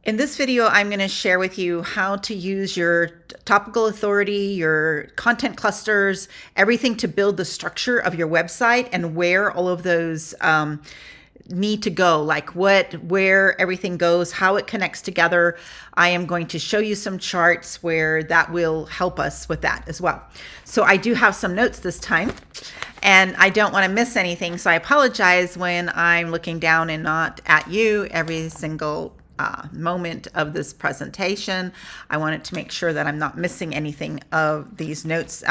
In this video, I'm going to share with you how to use your topical authority, your content clusters, everything to build the structure of your website and where all of those need to go, like where everything goes, how it connects together. I am going to show you some charts where that will help us with that as well. So I do have some notes this time, and I don't want to miss anything. So I apologize when I'm looking down and not at you every single moment of this presentation. I wanted to make sure that I'm not missing anything of these notes.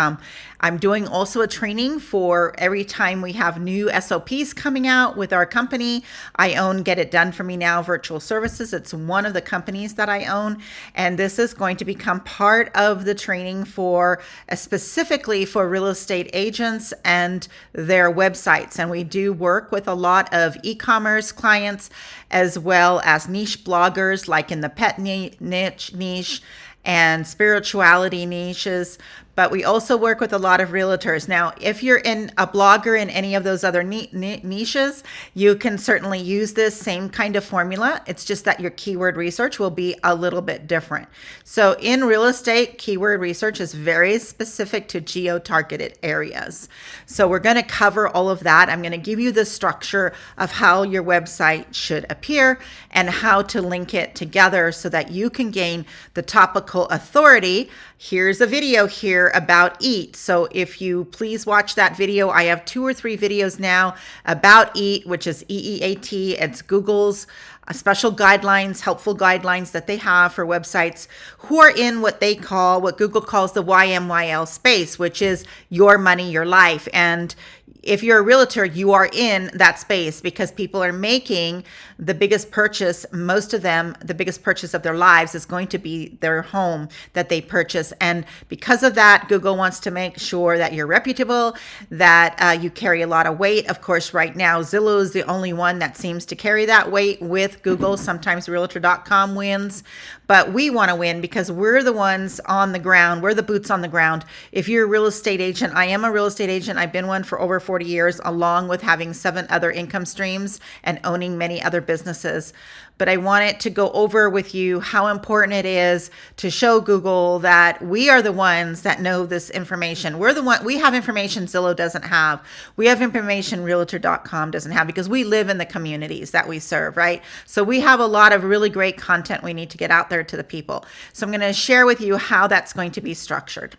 I'm doing also a training for every time we have new SOPs coming out with our company. I own Get It Done For Me Now Virtual Services. It's one of the companies that I own, and this is going to become part of the training for specifically for real estate agents and their websites. And we do work with a lot of e-commerce clients as well as niche bloggers like in the pet niche and spirituality niches, but we also work with a lot of realtors. Now, if you're in a blogger in any of those other niches, you can certainly use this same kind of formula. It's just that your keyword research will be a little bit different. So in real estate, keyword research is very specific to geo-targeted areas. So we're going to cover all of that. I'm going to give you the structure of how your website should appear and how to link it together so that you can gain the topical authority. Here's a video here about EAT. So if you please watch that video, I have 2 or 3 videos now about EAT, which is EEAT. It's Google's special guidelines, helpful guidelines that they have for websites who are in what Google calls the YMYL space, which is your money, your life. And if you're a realtor, you are in that space because people are making the biggest purchase. Most of them, the biggest purchase of their lives is going to be their home that they purchase. And because of that, Google wants to make sure that you're reputable, that you carry a lot of weight. Of course, right now, Zillow is the only one that seems to carry that weight with Google. Sometimes Realtor.com wins, but we want to win because we're the ones on the ground. We're the boots on the ground. If you're a real estate agent, I am a real estate agent. I've been one for over 40 years, along with having 7 other income streams and owning many other businesses. But I wanted to go over with you how important it is to show Google that we are the ones that know this information. We have information Zillow doesn't have. We have information Realtor.com doesn't have because we live in the communities that we serve, right? So we have a lot of really great content we need to get out there to the people. So I'm going to share with you how that's going to be structured.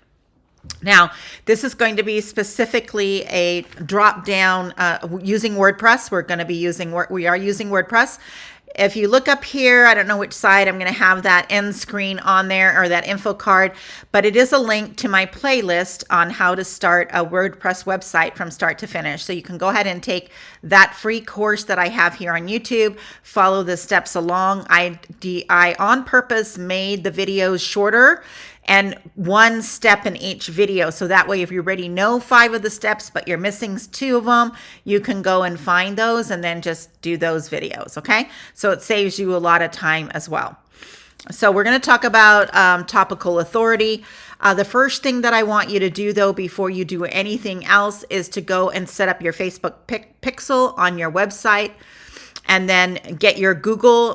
Now, this is going to be specifically a drop down using WordPress. We are using WordPress. If you look up here, I don't know which side, I'm going to have that end screen on there or that info card, but it is a link to my playlist on how to start a WordPress website from start to finish. So you can go ahead and take that free course that I have here on YouTube, follow the steps along. I on purpose made the videos shorter and 1 step in each video. So that way, if you already know 5 of the steps, but you're missing 2 of them, you can go and find those and then just do those videos, okay? So it saves you a lot of time as well. So we're going to talk about topical authority. The first thing that I want you to do, though, before you do anything else is to go and set up your Facebook pixel on your website. And then get your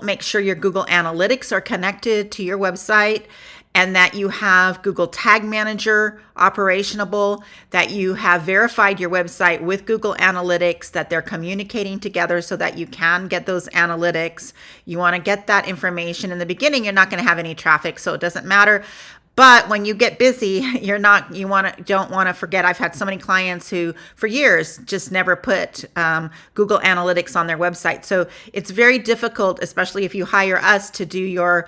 make sure your Google Analytics are connected to your website, and that you have Google Tag Manager operationable, that you have verified your website with Google Analytics, that they're communicating together so that you can get those analytics. You want to get that information. In the beginning, you're not going to have any traffic, so it doesn't matter. But when you get busy, don't want to forget. I've had so many clients who for years just never put Google Analytics on their website. So it's very difficult, especially if you hire us to do your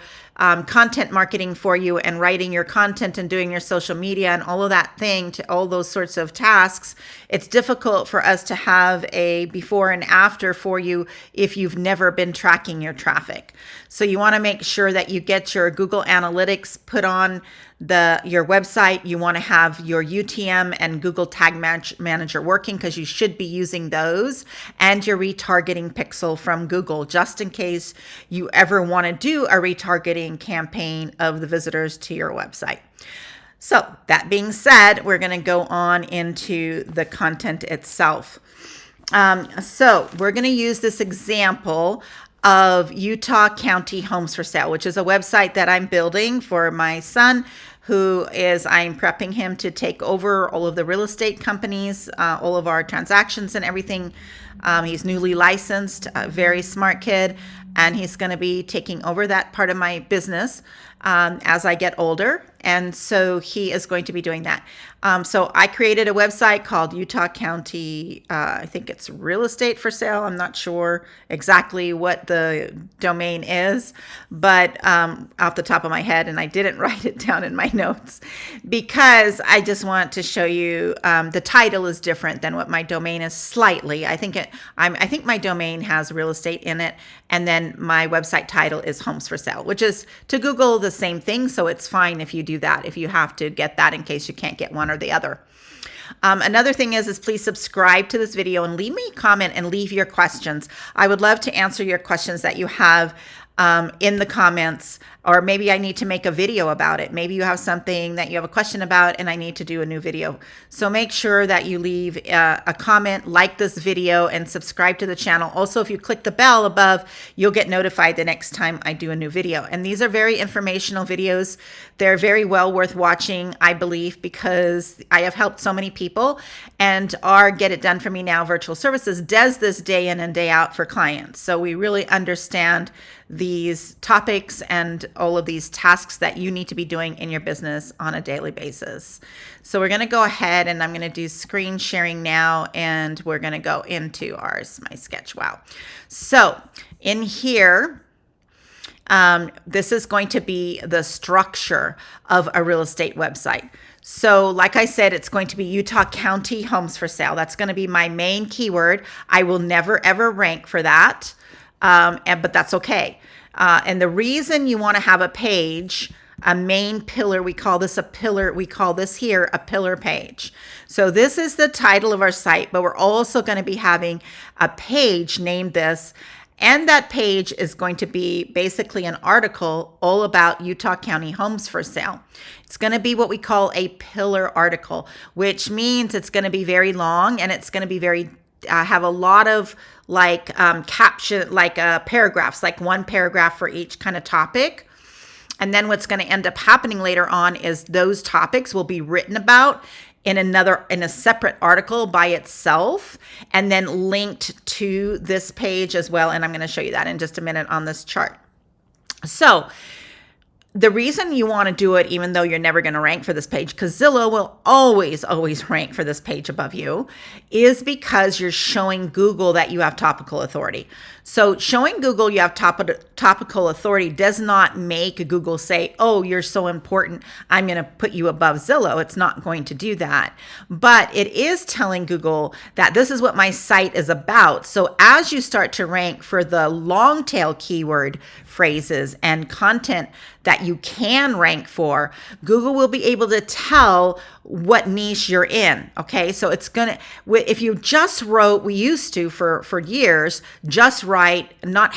content marketing for you and writing your content and doing your social media and all of that thing, to all those sorts of tasks. It's difficult for us to have a before and after for you if you've never been tracking your traffic. So you want to make sure that you get your Google Analytics put on your website. You want to have your UTM and Google Tag Manager working because you should be using those, and your retargeting pixel from Google, just in case you ever want to do a retargeting campaign of the visitors to your website. So that being said, we're going to go on into the content itself. So we're going to use this example of Utah County Homes for Sale, which is a website that I'm building for my son, I'm prepping him to take over all of the real estate companies, all of our transactions and everything. He's newly licensed, a very smart kid, and he's going to be taking over that part of my business as I get older. And so he is going to be doing that. So I created a website called Utah County, I think it's real estate for sale. I'm not sure exactly what the domain is, but off the top of my head, and I didn't write it down in my notes because I just want to show you the title is different than what my domain is slightly. I think my domain has real estate in it, and then my website title is homes for sale, which is to Google the same thing. So it's fine if you do that, if you have to get that in case you can't get one or the other. Another thing is please subscribe to this video and leave me a comment and leave your questions. I would love to answer your questions that you have in the comments, or maybe I need to make a video about it. Maybe you have something that you have a question about and I need to do a new video. So make sure that you leave a comment, like this video, and subscribe to the channel. Also, if you click the bell above, you'll get notified the next time I do a new video. And these are very informational videos. They're very well worth watching, I believe, because I have helped so many people, and our Get It Done For Me Now virtual services does this day in and day out for clients. So we really understand these topics and all of these tasks that you need to be doing in your business on a daily basis. So we're going to go ahead and I'm going to do screen sharing now, and we're going to go into my sketch. Wow. So in here, this is going to be the structure of a real estate website. So like I said, it's going to be Utah County Homes for Sale. That's going to be my main keyword. I will never, ever rank for that. But that's okay. And the reason you want to have a page, a main pillar, we call this here a pillar page. So this is the title of our site, but we're also going to be having a page named this. And that page is going to be basically an article all about Utah County Homes for Sale. It's going to be what we call a pillar article, which means it's going to be very long, and it's going to be have a lot of caption, paragraphs, like one paragraph for each kind of topic. And then what's going to end up happening later on is those topics will be written about in a separate article by itself, and then linked to this page as well. And I'm going to show you that in just a minute on this chart. So the reason you want to do it, even though you're never going to rank for this page, because Zillow will always rank for this page above you, is because you're showing Google that you have topical authority. So showing Google you have topical authority does not make Google say, oh, you're so important, I'm going to put you above Zillow. It's not going to do that. But it is telling Google that this is what my site is about. So as you start to rank for the long tail keyword phrases and content that you can rank for, Google will be able to tell what niche you're in. Okay, so it's gonna, if you just wrote, we used to for years, just write, not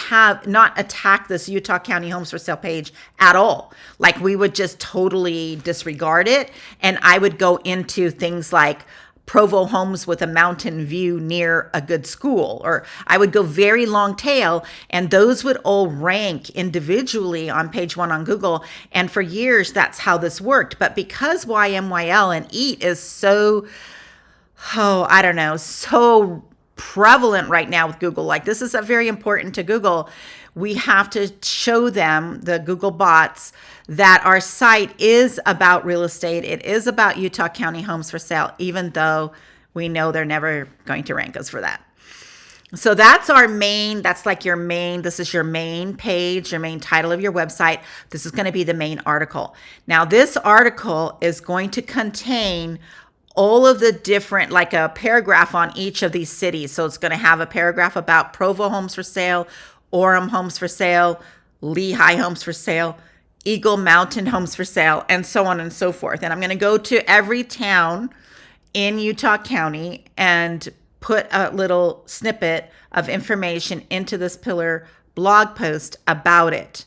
attack this Utah County Homes for Sale page at all. Like we would just totally disregard it, and I would go into things like Provo homes with a mountain view near a good school, or I would go very long tail, and those would all rank individually on page one on Google. And for years, that's how this worked. But because YMYL and EAT is so prevalent right now with Google, like this is very important to Google, we have to show them, the Google bots, that our site is about real estate. It is about Utah County Homes for Sale, even though we know they're never going to rank us for that. So that's our main, this is your main page, your main title of your website. This is going to be the main article. Now, this article is going to contain all of the different, like a paragraph on each of these cities. So it's going to have a paragraph about Provo Homes for Sale, Orem Homes for Sale, Lehigh Homes for Sale, Eagle Mountain Homes for Sale, and so on and so forth. And I'm going to go to every town in Utah County and put a little snippet of information into this pillar blog post about it.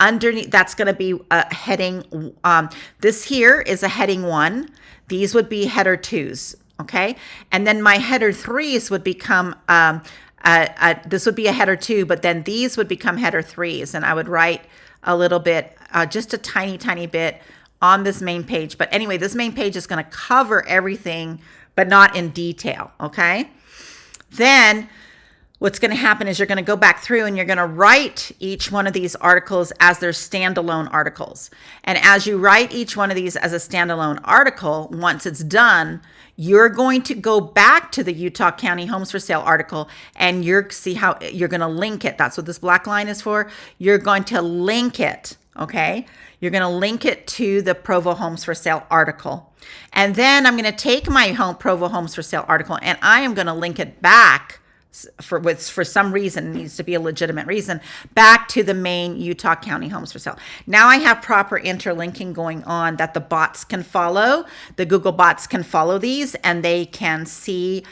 Underneath, that's going to be a heading. This here is a heading 1. These would be header 2s. Okay. And then my header 3s would become this would be a header 2, but then these would become header 3s, and I would write a little bit, just a tiny bit on this main page. But anyway, this main page is going to cover everything, but not in detail, okay? Then what's going to happen is you're going to go back through and you're going to write each one of these articles as their standalone articles. And as you write each one of these as a standalone article, once it's done, you're going to go back to the Utah County Homes for Sale article, and see how you're going to link it. That's what this black line is for. You're going to link it, okay? You're going to link it to the Provo Homes for Sale article. And then I'm going to take my Provo Homes for Sale article, and I am going to link it back for some reason, it needs to be a legitimate reason, back to the main Utah County Homes for Sale. Now I have proper interlinking going on that the bots can follow. The Google bots can follow these, and they can see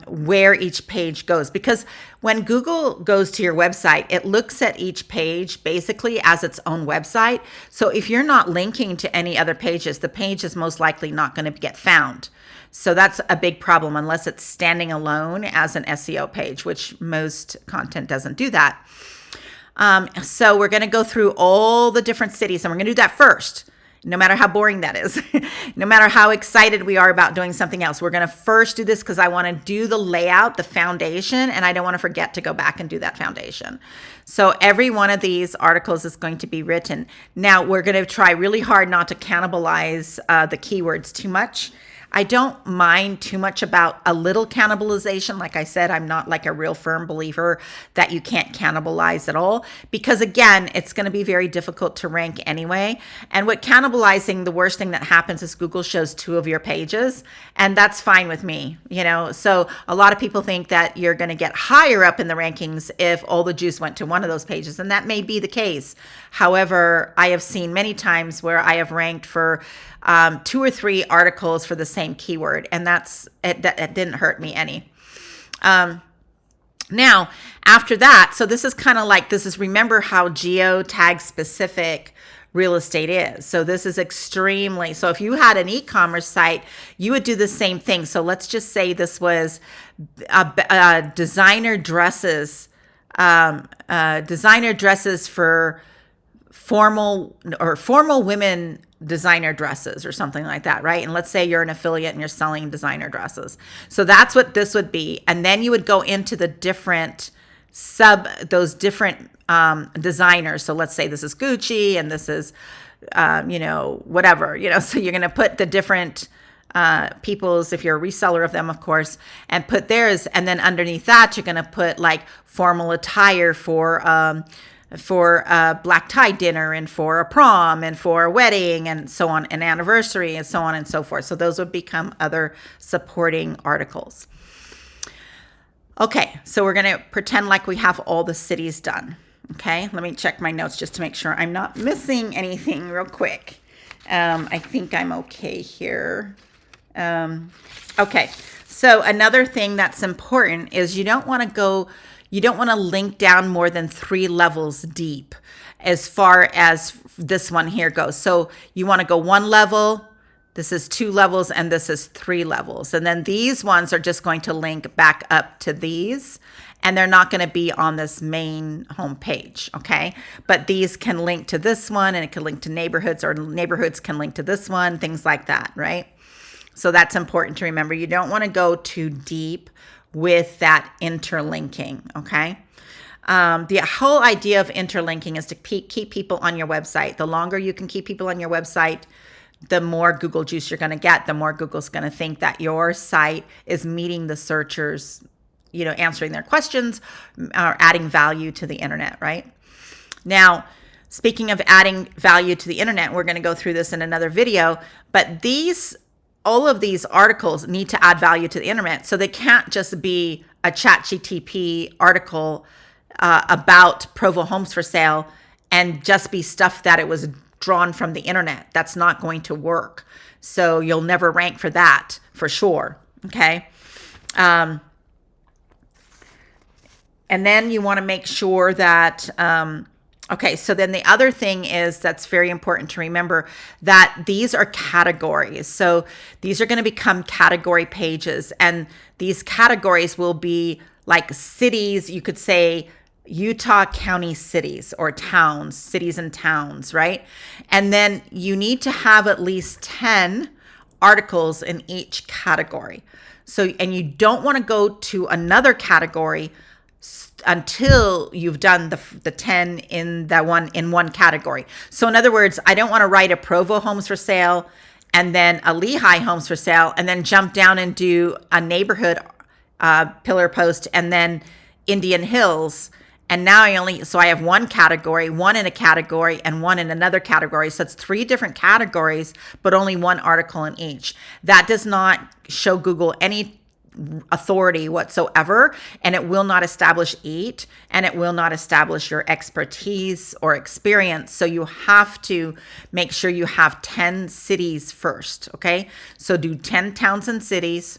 where each page goes. Because when Google goes to your website, it looks at each page basically as its own website. So if you're not linking to any other pages, the page is most likely not going to get found. So that's a big problem unless it's standing alone as an SEO page, which most content doesn't do that. So we're going to go through all the different cities, and we're going to do that first, no matter how boring that is, no matter how excited we are about doing something else. We're going to first do this because I want to do the layout, the foundation, and I don't want to forget to go back and do that foundation. So every one of these articles is going to be written. Now we're going to try really hard not to cannibalize the keywords too much. I don't mind too much about a little cannibalization. Like I said, I'm not like a real firm believer that you can't cannibalize at all, because again, it's going to be very difficult to rank anyway. And with cannibalizing, the worst thing that happens is Google shows 2 of your pages, and that's fine with me, you know? So a lot of people think that you're going to get higher up in the rankings if all the juice went to one of those pages, and that may be the case. However, I have seen many times where I have ranked for 2 or 3 articles for the same keyword, and that didn't hurt me any. Now, after that, so this is kind of like, remember how geo-tag specific real estate is. So this is extremely, so if you had an e-commerce site, you would do the same thing. So let's just say this was designer dresses for formal women designer dresses or something like that, right? And let's say you're an affiliate and you're selling designer dresses. So that's what this would be. And then you would go into the different those different designers. So let's say this is Gucci and this is, whatever, so you're going to put the different people's, if you're a reseller of them, of course, and put theirs. And then underneath that, you're going to put like formal attire for a black tie dinner and for a prom and for a wedding and so on, an anniversary and so on and so forth. So those would become other supporting articles. Okay, so we're going to pretend like we have all the cities done. Okay, let me check my notes just to make sure I'm not missing anything real quick. I think I'm okay here. Okay, so another thing that's important is you don't want to link down more than 3 levels deep as far as this one here goes. So you want to go 1 level, this is 2 levels, and this is 3 levels. And then these ones are just going to link back up to these, and they're not going to be on this main home page, okay? But these can link to this one, and it can link to neighborhoods, or neighborhoods can link to this one, things like that, right? So that's important to remember. You don't want to go too deep with that interlinking, okay? The whole idea of interlinking is to keep people on your website. The longer you can keep people on your website, the more Google juice you're going to get, the more Google's going to think that your site is meeting the searchers, answering their questions or adding value to the internet, right? Now, speaking of adding value to the internet, we're going to go through this in another video, but all of these articles need to add value to the internet. So they can't just be a ChatGPT article about Provo Homes for Sale and just be stuff that it was drawn from the internet. That's not going to work. So you'll never rank for that for sure. Okay. And then you want to make sure that, okay, so then the other thing is that's very important to remember that these are categories. So these are going to become category pages, and these categories will be like cities, you could say Utah County cities or towns, cities and towns, right? And then you need to have at least 10 articles in each category. So, and you don't want to go to another category until you've done the 10 in one category. So in other words, I don't want to write a Provo homes for sale and then a Lehigh homes for sale and then jump down and do a neighborhood pillar post and then Indian Hills. And now I have one category, one in a category, and one in another category. So it's 3 different categories, but only one article in each. That does not show Google any authority whatsoever, and it will not establish EAT, and it will not establish your expertise or experience. So you have to make sure you have 10 cities first, okay? So do 10 towns and cities,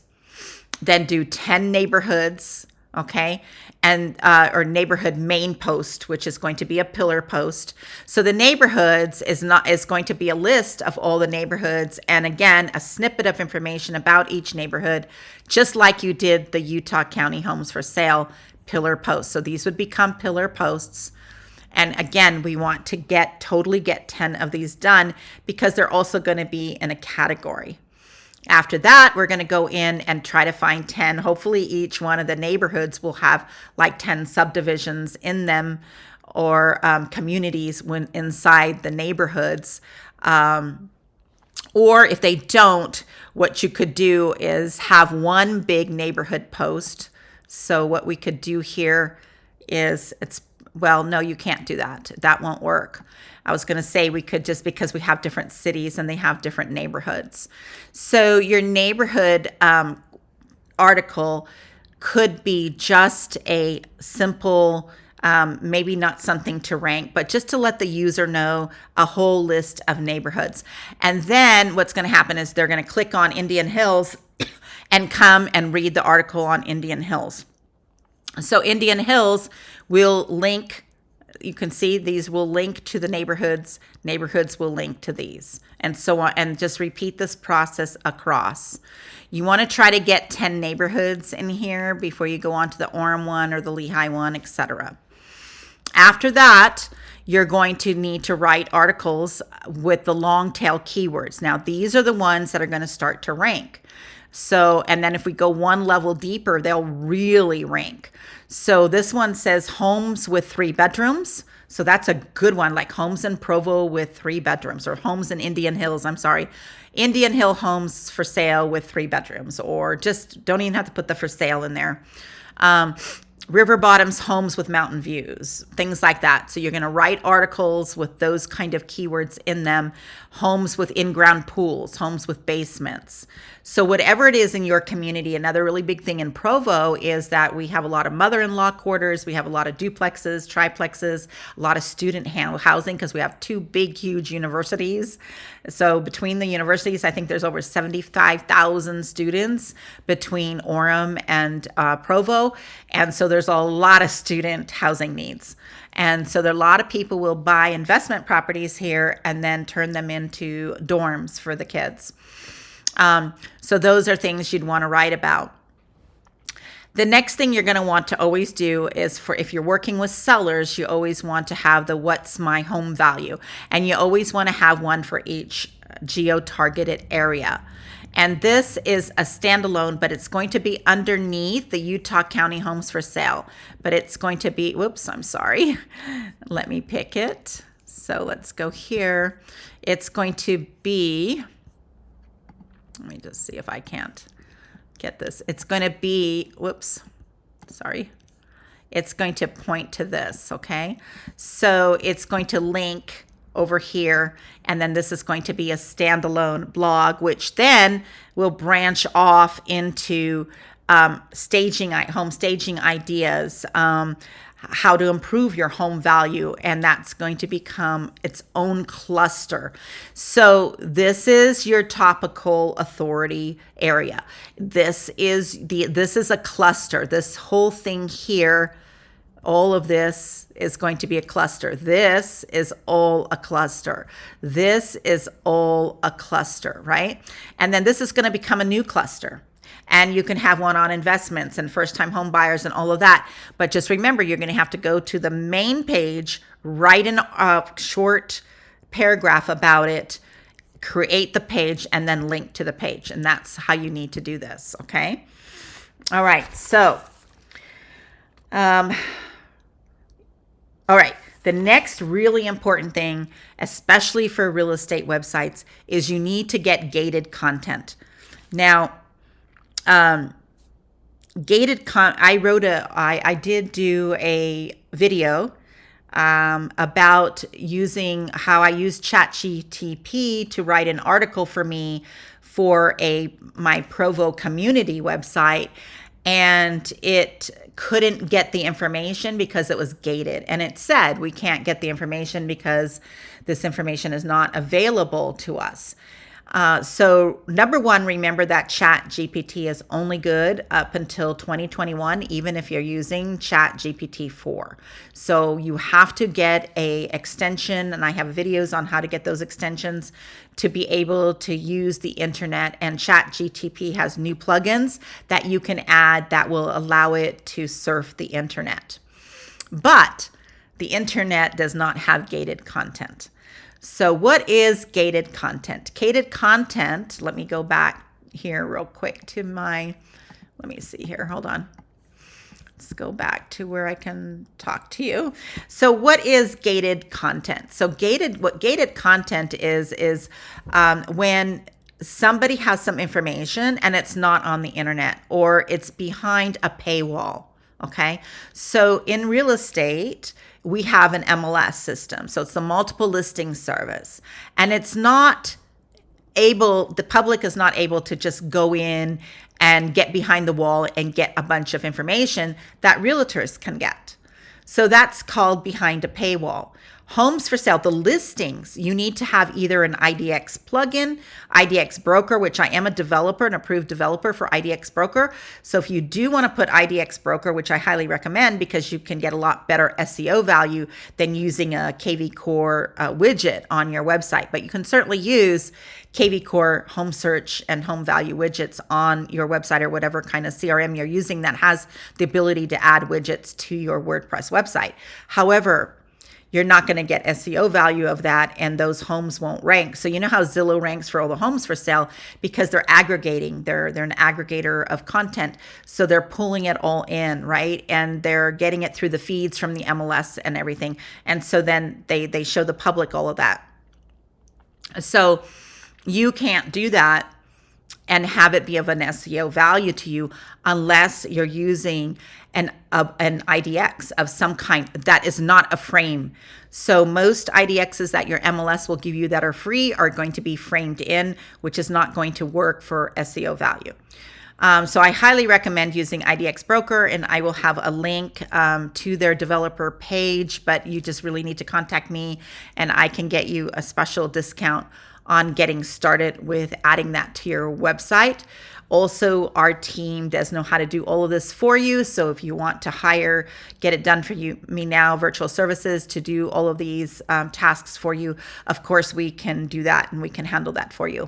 then do 10 neighborhoods, okay? And or neighborhood main post, which is going to be a pillar post. So the neighborhoods is going to be a list of all the neighborhoods, and again, a snippet of information about each neighborhood, just like you did the Utah County homes for sale pillar posts. So these would become pillar posts. And again, we want to totally get 10 of these done because they're also going to be in a category. After that, we're going to go in and try to find 10. Hopefully each one of the neighborhoods will have like 10 subdivisions in them or communities inside the neighborhoods. Or if they don't, what you could do is have one big neighborhood post. So what we could do here is no, you can't do that. That won't work. I was going to say we could, just because we have different cities and they have different neighborhoods. So your neighborhood article could be just a simple, maybe not something to rank, but just to let the user know a whole list of neighborhoods. And then what's going to happen is they're going to click on Indian Hills and come and read the article on Indian Hills. So Indian Hills will link, you can see these will link to the neighborhoods. Neighborhoods will link to these, and so on, and just repeat this process across. You want to try to get 10 neighborhoods in here before you go on to the Orem one or the Lehigh one, etc. After that, you're going to need to write articles with the long tail keywords. Now, these are the ones that are going to start to rank. So, and then if we go one level deeper, they'll really rank. So this one says homes with 3 bedrooms. So that's a good one, like homes in Provo with 3 bedrooms, or homes in Indian Hills, Indian Hill homes for sale with 3 bedrooms, or just don't even have to put the for sale in there. River bottoms homes with mountain views, things like that. So you're going to write articles with those kind of keywords in them. Homes with in-ground pools, homes with basements. So whatever it is in your community. Another really big thing in Provo is that we have a lot of mother-in-law quarters. We have a lot of duplexes, triplexes, a lot of student housing because we have 2 big, huge universities. So between the universities, I think there's over 75,000 students between Orem and Provo. And so there's a lot of student housing needs. And so there are a lot of people will buy investment properties here and then turn them into dorms for the kids. So those are things you'd want to write about. The next thing you're going to want to always do is, if you're working with sellers, you always want to have the what's my home value. And you always want to have one for each geo-targeted area. And this is a standalone, but it's going to be underneath the Utah County homes for sale. But it's going to be, whoops, I'm sorry. Let me pick it. So let's go here. It's going to be, let me just see if I can't get this. It's going to be, whoops, sorry. It's going to point to this, okay? So it's going to link over here, and then this is going to be a standalone blog, which then will branch off into home staging ideas, how to improve your home value, and that's going to become its own cluster. So this is your Topical Authority area. This is a cluster. This whole thing here, all of this is going to be a cluster. This is all a cluster. This is all a cluster, right? And then this is going to become a new cluster. And you can have one on investments and first-time home buyers and all of that. But just remember, you're going to have to go to the main page, write in a short paragraph about it, create the page, and then link to the page. And that's how you need to do this, okay? All right, so, all right. The next really important thing, especially for real estate websites, is you need to get gated content. Now, I did do a video about using how I use ChatGPT to write an article for me for my Provo community website, and it couldn't get the information because it was gated. And it said we can't get the information because this information is not available to us. So number one, remember that ChatGPT is only good up until 2021, even if you're using ChatGPT 4. So you have to get a extension, and I have videos on how to get those extensions to be able to use the internet. And ChatGPT has new plugins that you can add that will allow it to surf the internet. But the internet does not have gated content. So what is gated content? Gated content, let me go back here real quick to let me see here, hold on. Let's go back to where I can talk to you. So what is gated content? So what gated content is when somebody has some information and it's not on the internet, or it's behind a paywall. Okay. So in real estate, we have an MLS system. So it's the multiple listing service, and the public is not able to just go in and get behind the wall and get a bunch of information that realtors can get. So that's called behind a paywall. Homes for sale, the listings, you need to have either an IDX plugin, IDX broker, which I am a developer, an approved developer for IDX broker. So if you do want to put IDX broker, which I highly recommend because you can get a lot better SEO value than using a KV Core widget on your website. But you can certainly use KV Core home search and home value widgets on your website, or whatever kind of CRM you're using that has the ability to add widgets to your WordPress website. However, you're not going to get SEO value of that, and those homes won't rank. So you know how Zillow ranks for all the homes for sale? Because they're aggregating. They're an aggregator of content. So they're pulling it all in, right? And they're getting it through the feeds from the MLS and everything. And so then they show the public all of that. So you can't do that and have it be of an SEO value to you unless you're using an IDX of some kind that is not a frame. So most IDXs that your MLS will give you that are free are going to be framed in, which is not going to work for SEO value. So I highly recommend using IDX Broker, and I will have a link to their developer page, but you just really need to contact me and I can get you a special discount on getting started with adding that to your website. Also, our team does know how to do all of this for you. So if you want to get it done for me now, virtual services to do all of these tasks for you, of course, we can do that and we can handle that for you.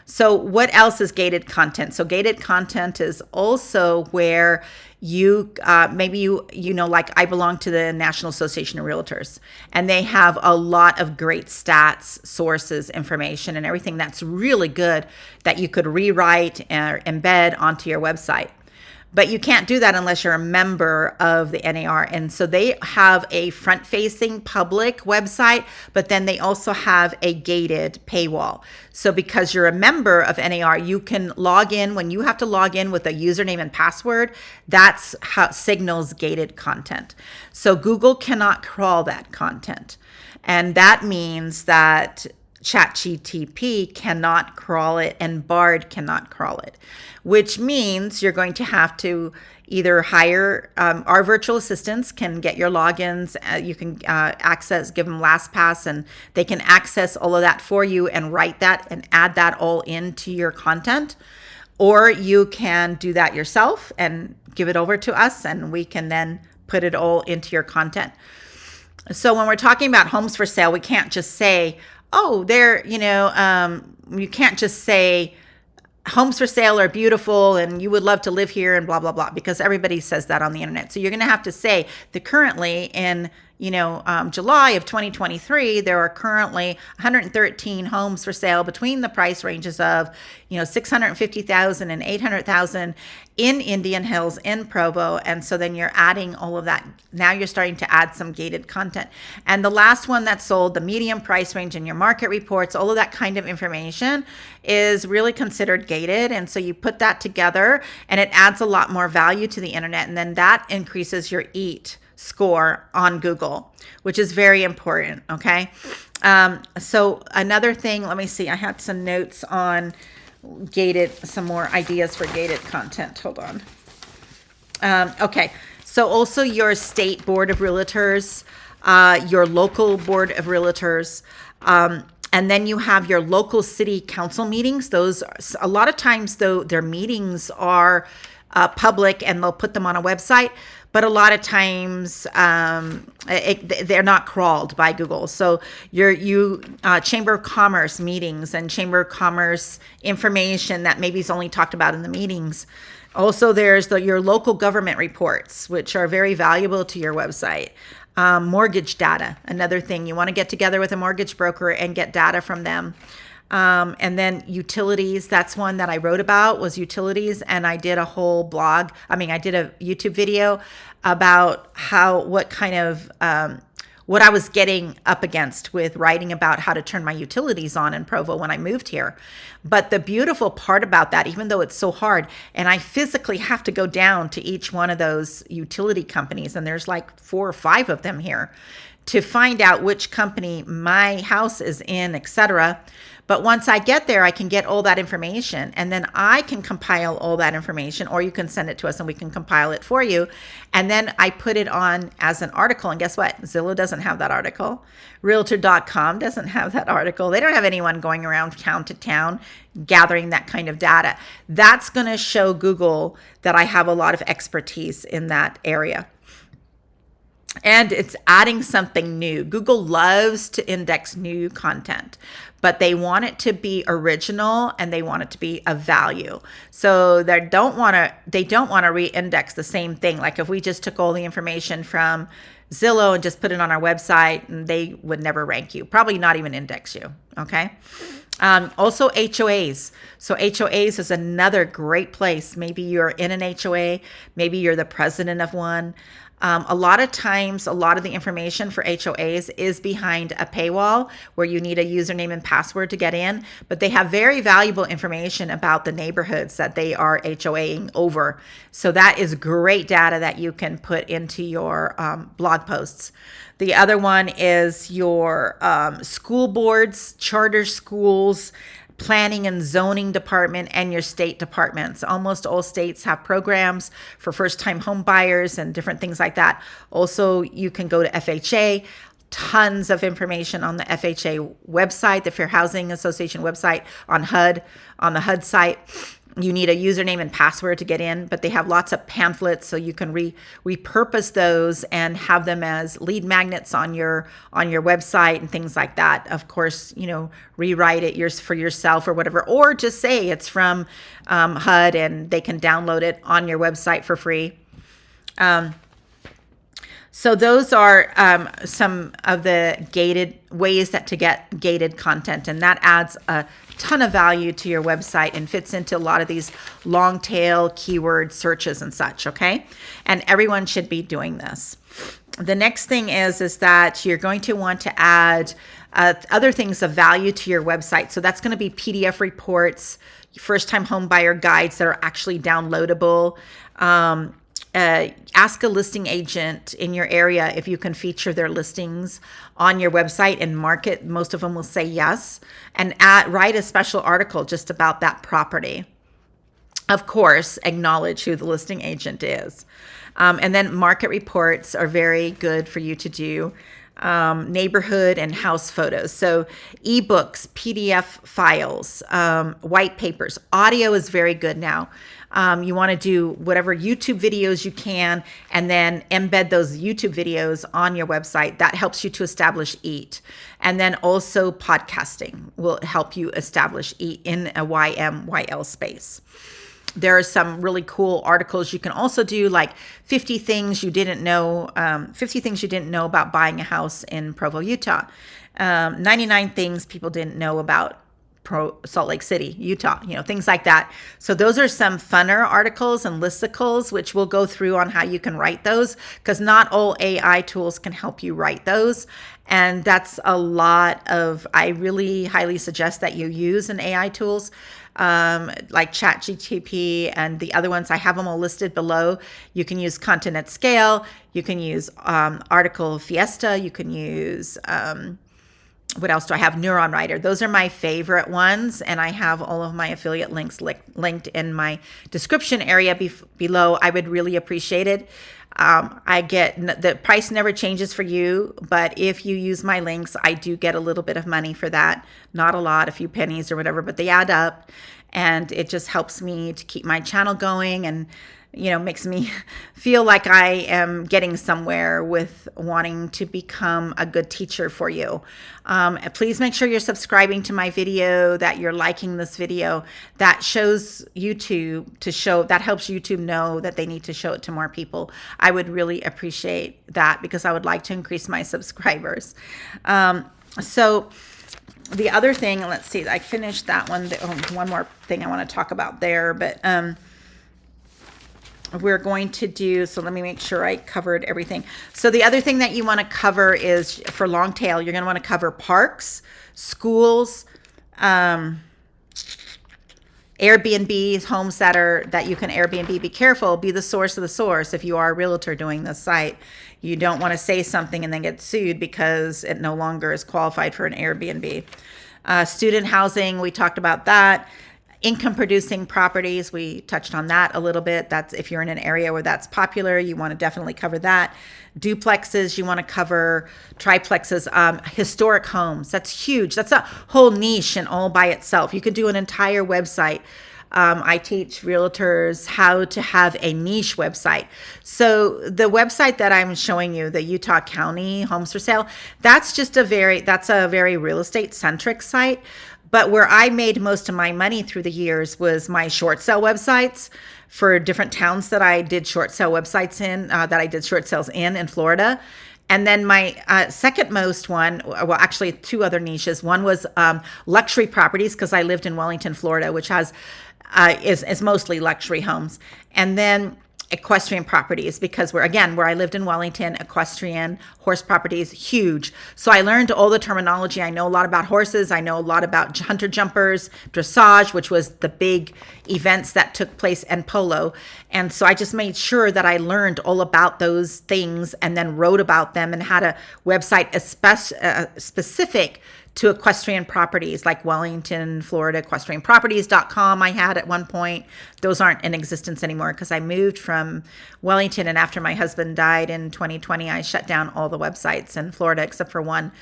So what else is gated content? So gated content is also where you maybe like I belong to the National Association of Realtors, and they have a lot of great stats, sources, information, and everything that's really good that you could rewrite and embed onto your website. But you can't do that unless you're a member of the NAR. And so they have a front-facing public website, but then they also have a gated paywall. So because you're a member of NAR, you can log in. When you have to log in with a username and password, that's how signals gated content. So Google cannot crawl that content. And that means that ChatGPT cannot crawl it and Bard cannot crawl it, which means you're going to have to either hire our virtual assistants can get your logins. You can give them LastPass, and they can access all of that for you and write that and add that all into your content. Or you can do that yourself and give it over to us, and we can then put it all into your content. So when we're talking about homes for sale, we can't just say, oh, you can't just say, homes for sale are beautiful and you would love to live here and blah, blah, blah, because everybody says that on the internet. So you're going to have to say that currently in, July of 2023, there are currently 113 homes for sale between the price ranges of, 650,000 and 800,000 in Indian Hills, in Provo. And so then you're adding all of that. Now you're starting to add some gated content. And the last one that sold, the medium price range in your market reports, all of that kind of information is really considered gated. And so you put that together and it adds a lot more value to the internet. And then that increases your EAT score on Google, which is very important. Okay. So another thing, let me see, I had some notes on some more ideas for gated content. Hold on. Okay. So also your state board of realtors, your local board of realtors, and then you have your local city council meetings. Those, a lot of times though, their meetings are public and they'll put them on a website, but a lot of times they're not crawled by Google. So your Chamber of Commerce meetings and Chamber of Commerce information that maybe is only talked about in the meetings. Also, there's your local government reports, which are very valuable to your website. Mortgage data, another thing. You want to get together with a mortgage broker and get data from them. And then utilities, that's one that I wrote about, was utilities. And I did a whole blog. I did a YouTube video about what I was getting up against with writing about how to turn my utilities on in Provo when I moved here. But the beautiful part about that, even though it's so hard, and I physically have to go down to each one of those utility companies, and there's like 4 or 5 of them here, to find out which company my house is in, etc. But once I get there, I can get all that information, and then I can compile all that information, or you can send it to us and we can compile it for you. And then I put it on as an article. And guess what? Zillow doesn't have that article. Realtor.com doesn't have that article. They don't have anyone going around town to town gathering that kind of data. That's going to show Google that I have a lot of expertise in that area. And it's adding something new. Google loves to index new content, but they want it to be original and they want it to be of value. So they don't want to re-index the same thing. Like if we just took all the information from Zillow and just put it on our website, they would never rank you, probably not even index you. Okay. Also HOAs. So HOAs is another great place. Maybe you're in an HOA, maybe you're the president of one. A lot of times, a lot of the information for HOAs is behind a paywall where you need a username and password to get in, but they have very valuable information about the neighborhoods that they are HOAing over. So that is great data that you can put into your blog posts. The other one is your school boards, charter schools, planning and zoning department, and your state departments. Almost all states have programs for first-time home buyers and different things like that. Also, you can go to FHA. Tons of information on the FHA website, the Fair Housing Association website, on the HUD site. You need a username and password to get in, but they have lots of pamphlets, so you can repurpose those and have them as lead magnets on your website and things like that. Of course, rewrite it for yourself or whatever, or just say it's from HUD and they can download it on your website for free. So those are some of the gated ways to get gated content, and that adds a ton of value to your website and fits into a lot of these long tail keyword searches and such, okay? And everyone should be doing this. The next thing is that you're going to want to add other things of value to your website. So that's going to be PDF reports, first-time home buyer guides that are actually downloadable. Ask a listing agent in your area if you can feature their listings on your website and market. Most of them will say yes. And write a special article just about that property. Of course, acknowledge who the listing agent is. And then market reports are very good for you to do. Neighborhood and house photos. So ebooks, PDF files, white papers. Audio is very good now. You want to do whatever YouTube videos you can, and then embed those YouTube videos on your website. That helps you to establish EAT. And then also podcasting will help you establish EAT in a YMYL space. There are some really cool articles you can also do, like 50 things you didn't know, 50 things you didn't know about buying a house in Provo, Utah. 99 things people didn't know about Salt Lake City, Utah, things like that. So those are some funner articles and listicles, which we'll go through on how you can write those, because not all AI tools can help you write those. And that's a lot of, I really highly suggest that you use an AI tools like ChatGPT and the other ones. I have them all listed below. You can use Content at Scale. You can use Article Fiesta. You can use, what else do I have? Neuron Writer. Those are my favorite ones. And I have all of my affiliate links linked in my description area below. I would really appreciate it. I get the price never changes for you, but if you use my links, I do get a little bit of money for that. Not a lot, a few pennies or whatever, but they add up, and it just helps me to keep my channel going, and makes me feel like I am getting somewhere with wanting to become a good teacher for you. Please make sure you're subscribing to my video, that you're liking this video. That shows YouTube that helps YouTube know that they need to show it to more people. I would really appreciate that, because I would like to increase my subscribers. So the other thing, let's see, I finished that one. One more thing I want to talk about there, but we're going to do, so let me make sure I covered everything. So the other thing that you want to cover is, for long tail, you're going to want to cover parks, schools, Airbnbs, homes that you can Airbnb. Be careful, be the source of the source. If you are a realtor doing this site, you don't want to say something and then get sued because it no longer is qualified for an Airbnb. Student housing, we talked about that. Income producing properties, we touched on that a little bit. That's if you're in an area where that's popular, you want to definitely cover that. Duplexes, you want to cover triplexes, historic homes. That's huge. That's a whole niche and all by itself. You could do an entire website. I teach realtors how to have a niche website. So the website that I'm showing you, the Utah County Homes for Sale, that's a very real estate centric site. But where I made most of my money through the years was my short sale websites for different towns that I did short sale websites in, that I did short sales in Florida. And then my second most one, well, actually two other niches. One was luxury properties, because I lived in Wellington, Florida, which has is mostly luxury homes. And then equestrian properties, because where I lived in Wellington, equestrian horse properties, huge. So I learned all the terminology. I know a lot about horses. I know a lot about hunter jumpers, dressage, which was the big events that took place, and polo. And so I just made sure that I learned all about those things and then wrote about them and had a website specific to equestrian properties, like Wellington, Florida, equestrianproperties.com I had at one point. Those aren't in existence anymore because I moved from Wellington, and after my husband died in 2020, I shut down all the websites in Florida except for one.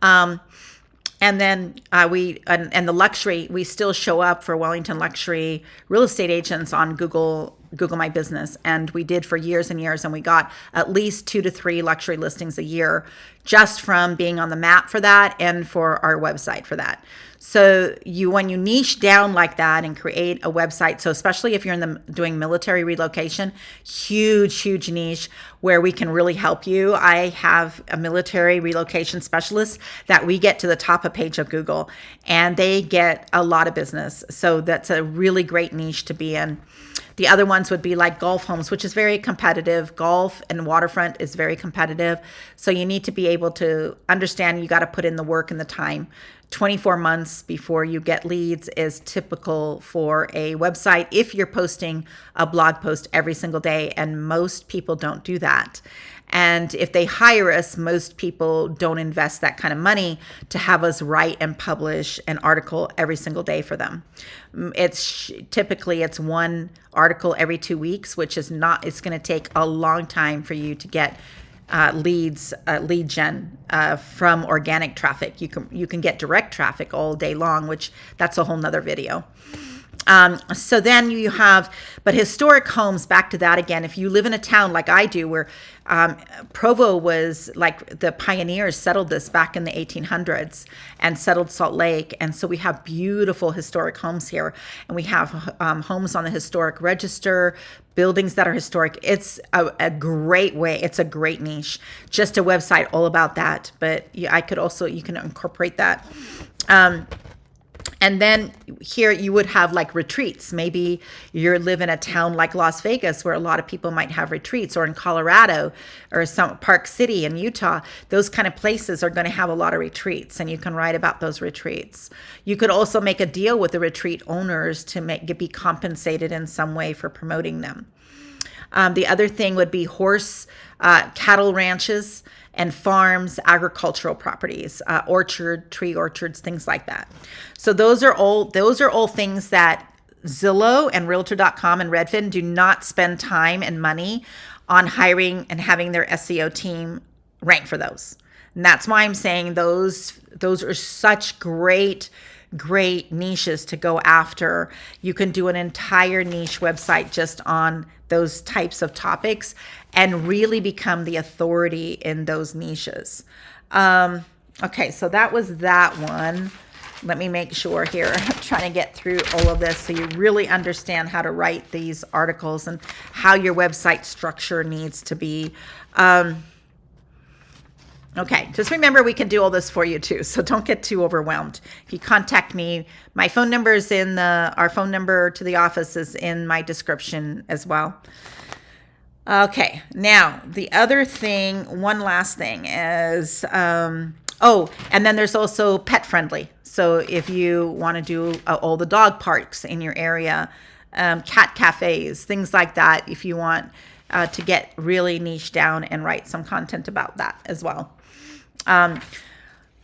And then and the luxury, we still show up for Wellington luxury real estate agents on Google My Business. And we did for years and years. And we got at least 2 to 3 luxury listings a year just from being on the map for that and for our website for that. So when you niche down like that and create a website, so especially if you're doing military relocation, huge niche where we can really help you. I have a military relocation specialist that we get to the top of page of Google, and they get a lot of business. So that's a really great niche to be in. The other ones would be like golf homes, which is very competitive. Golf and waterfront is very competitive. So you need to be able to understand you got to put in the work and the time. 24 months before you get leads is typical for a website if you're posting a blog post every single day, and most people don't do that. And if they hire us, most people don't invest that kind of money to have us write and publish an article every single day for them. Typically it's one article every 2 weeks, which is not, it's going to take a long time for you to get lead gen from organic traffic. You can get direct traffic all day long, which that's a whole nother video. So then you have, but historic homes, back to that again. If you live in a town like I do, where Provo was like the pioneers settled this back in the 1800s and settled Salt Lake. And so we have beautiful historic homes here. And we have homes on the historic register, buildings that are historic. It's a great way. It's a great niche. Just a website all about that. But I could also, you can incorporate that. And then here you would have like retreats. Maybe you live in a town like Las Vegas where a lot of people might have retreats, or in Colorado or some Park City in Utah. Those kind of places are going to have a lot of retreats, and you can write about those retreats. You could also make a deal with the retreat owners to be compensated in some way for promoting them. The other thing would be cattle ranches and farms, agricultural properties, tree orchards, things like that. So those are all things that Zillow and Realtor.com and Redfin do not spend time and money on hiring and having their SEO team rank for those. And that's why I'm saying those are such great niches to go after. You can do an entire niche website just on those types of topics and really become the authority in those niches. Okay, so that was that one. Let me make sure here. I'm trying to get through all of this so you really understand how to write these articles and how your website structure needs to be. Okay, just remember we can do all this for you too, so don't get too overwhelmed. If you contact me, my phone number is our phone number to the office is in my description as well. Okay, now the other thing, one last thing is, and then there's also pet friendly. So if you want to do all the dog parks in your area, cat cafes, things like that, if you want to get really niche down and write some content about that as well.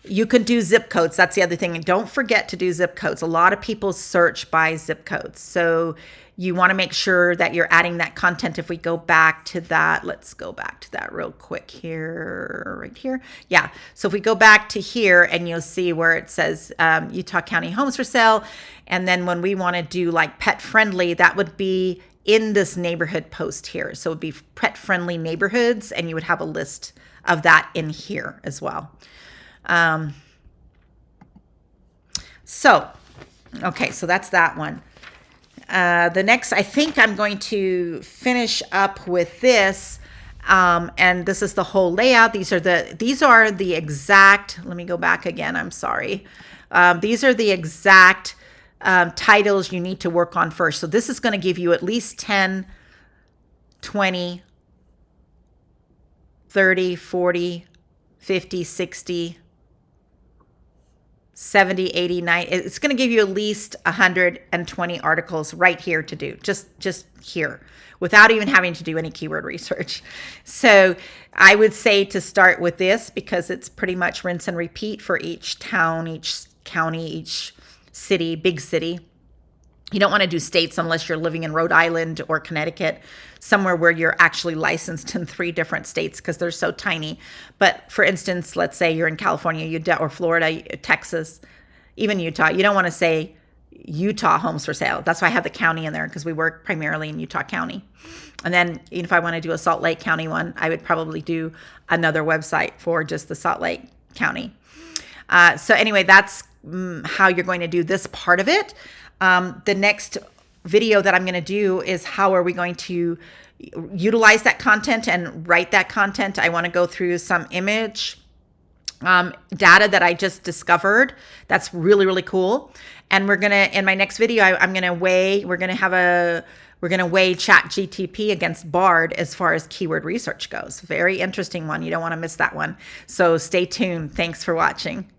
You could do zip codes. That's the other thing. And don't forget to do zip codes. A lot of people search by zip codes. So you want to make sure that you're adding that content. If we go back to that, let's go back to that real quick here, right here. Yeah. So if we go back to here and you'll see where it says Utah County Homes for Sale. And then when we want to do like pet friendly, that would be in this neighborhood post here. So it would be pet friendly neighborhoods, and you would have a list of that in here as well. Okay, so that's that one. The next, I think I'm going to finish up with this, and this is the whole layout. These are the exact, let me go back again, I'm sorry. These are the exact titles you need to work on first. So this is going to give you at least 10, 20, 30, 40, 50, 60, 70, 80, 90. It's going to give you at least 120 articles right here to do, just here, without even having to do any keyword research. So I would say to start with this, because it's pretty much rinse and repeat for each town, each county, each city, big city. You don't want to do states unless you're living in Rhode Island or Connecticut, somewhere where you're actually licensed in 3 different states, because they're so tiny. But for instance, let's say you're in California, or Florida, Texas, even Utah. You don't want to say Utah Homes for Sale. That's why I have the county in there, because we work primarily in Utah County. And then if I want to do a Salt Lake County one, I would probably do another website for just the Salt Lake County. So anyway, that's how you're going to do this part of it. The next video that I'm going to do is how are we going to utilize that content and write that content. I want to go through some image data that I just discovered. That's really, really cool. And we're going to, in my next video, we're going to weigh ChatGTP against Bard as far as keyword research goes. Very interesting one. You don't want to miss that one. So stay tuned. Thanks for watching.